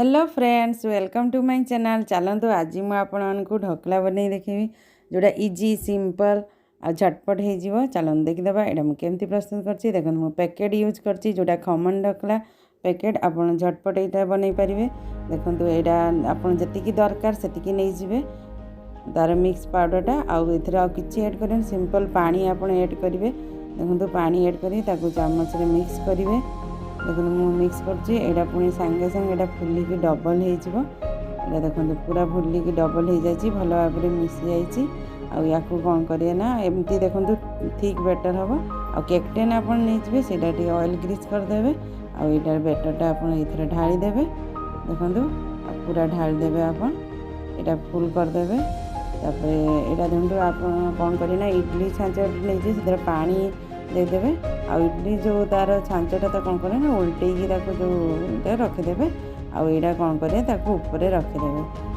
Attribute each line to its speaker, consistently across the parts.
Speaker 1: Hello friends, welcome to my channel. चलतु आज मुझे आपको ढोकला बन देखेबी जोड़ा इजी सिंपल आ झटपट हो। चलते देखीदे यहाँ मुझे प्रस्तुत कर देखो मुझे पैकेट यूज कर खमन ढोकला पैकेट। आप झटपट यहाँ बन पारे। देखो यहाँ आपकी दरकार से नहीं तार मिक्स पाउडरटा आउ कि एड कर सिंपल पानी आप एड करेंगे। देखो पानी एड कर चामच मिक्स करेंगे। देखो मुझे मिक्स कर पुणी सांगे सांगे फुलिकी डबल हो देखो पूरा फुलिकी डबल हो जाए भल भाव में मिसी जाइए। या कौन करें ना एमती देखो थिक बेटर हम आ केक टेन आप नहीं से ऑयल ग्रीस करदे। आईटार बेटरटा आप ढालीदे। देखो पूरा ढालीदे आप फुल करदे। यहाँ देखो आप कौन करें ना इडली छाँच नहीं से पानी देदेवे। आ इडली जो तार छाँचटा तो कौन करें ना उल्टे जो रखिदे। आईटा कौन करें ऊपर रखिदे।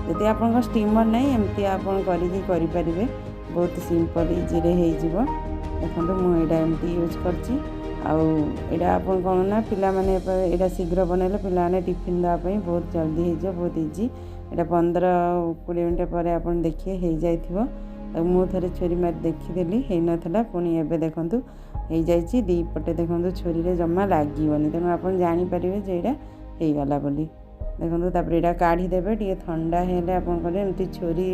Speaker 1: जदि आप स्टीमर नहीं एमती आप करें बहुत सिंपल इजी हो। देखो मुझे एमती यूज कर आप कौन ना पिला शीघ्र बनइले पिला टिफिन देवाई बहुत जल्दी हो बहुत इजी। यहाँ 15-20 मिनट पर आप देखिए हो जाइए। मु थे छुरी मारी देखीदेली हो नाला पुणी एवं देखूँ हो जाइए दी पटे देखो छुरी रे जमा लगन तेणु आप जापर यहाँ होगला बोली। देखो तापर यहाँ काढ़ीदेवे टे ठंडा हेले आप एमती छुरी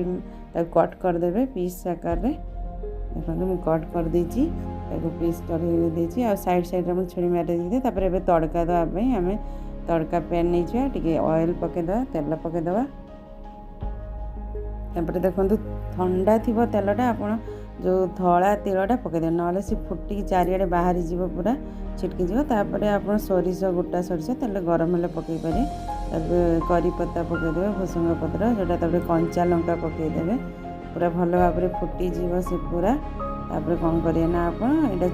Speaker 1: कट करदे पीस आकार। देखो मुझे कट कर देती पीस कर आ साइड साइड में छुरी मारी देते। एवं तड़का देवाई आम तड़का पैन नहीं टे ऑयल पकईदे तेल पकईदे। देखो ठंडा थी तेलटा आप जो धला तेलटा पकईदे ना सी फुटिक चारिड़े बाहर जीव पूरा छिटकी जीवर। आप सोरिष गोटा सोरिष तेल गरम हेल्ले पकई पारे। करी पत्ता पकईदे भूसंग पत्र जोटा कंचा लंका पकईदे पूरा भल भाव में फुटीज से पूरा। तापर कौन करें ना आप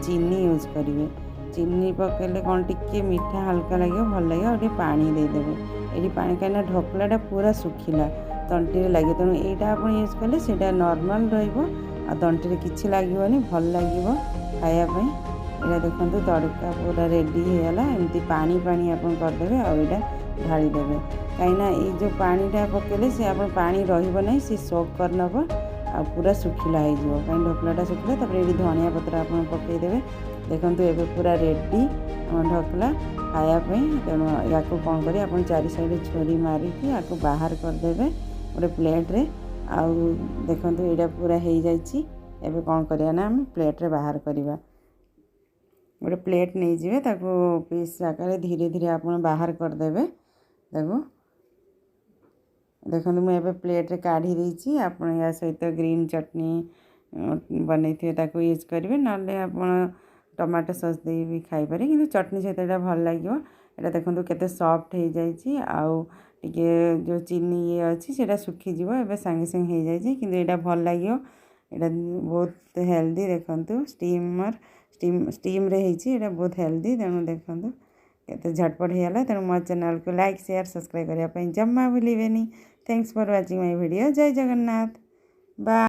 Speaker 1: चीनी यूज करेंगे। चीनी पकईले कौन टिके मीठा हल्का लगे भल लगे और पानी देदेवे। ये पानी कहीं ढोकलाटा पूरा सुखिला तंटी लगे तेणु यहाँ आप यूज कले से नॉर्मल रंटी किसी लगे भल लगे खायापी। यहाँ देखो तड़का पूरा रेडी होगा एमती पानी पानी आप करदे आईटा ढालीदे। कहीं जो पानीटा पकड़े से आप पानी रही सी सोक कर नब आ पूरा सुखिला हो कहीं ढोकलाटा सुखिला। ये धनिया पत्र आप पकईदे। देखो ये पूरा रेडी ढोकला खायापी। तेणु या कौन करें आप चारि साइड छुरी मारिकी या बाहर करदे गोटे प्लेट्रे। आउ देखो यहाँ पूरा हो जाइए। एवं कौन करिया ना आम प्लेट्रे बाहर करवा गोटे प्लेट नहीं जाए पीस आकार धीरे धीरे आप बाहर करदे। देखो देखो मुझे प्लेट्रे काढ़ी देती आप या सहित ग्रीन चटनी बनई थे यूज करेंगे ना आप टमाटो सॉस दे भी खाईपर कि चटनी सहित यहाँ भल लगे। यहाँ देखो केते सॉफ्ट हो जाइए आउ टिके जो चीनी ये अच्छी से सुखीज एवं सांगे सांगे हो जाए कि यहाँ भल लगे। यहाँ बहुत हेल्दी देखो स्टीम रे यहाँ बहुत हेल्दी। तेणु देखो केते झटपट होगा। तेणु मो चैनल को लाइक शेयर सब्सक्राइब करने जमा भूलें। Thanks for watching my video. जय जगन्नाथ। बाय।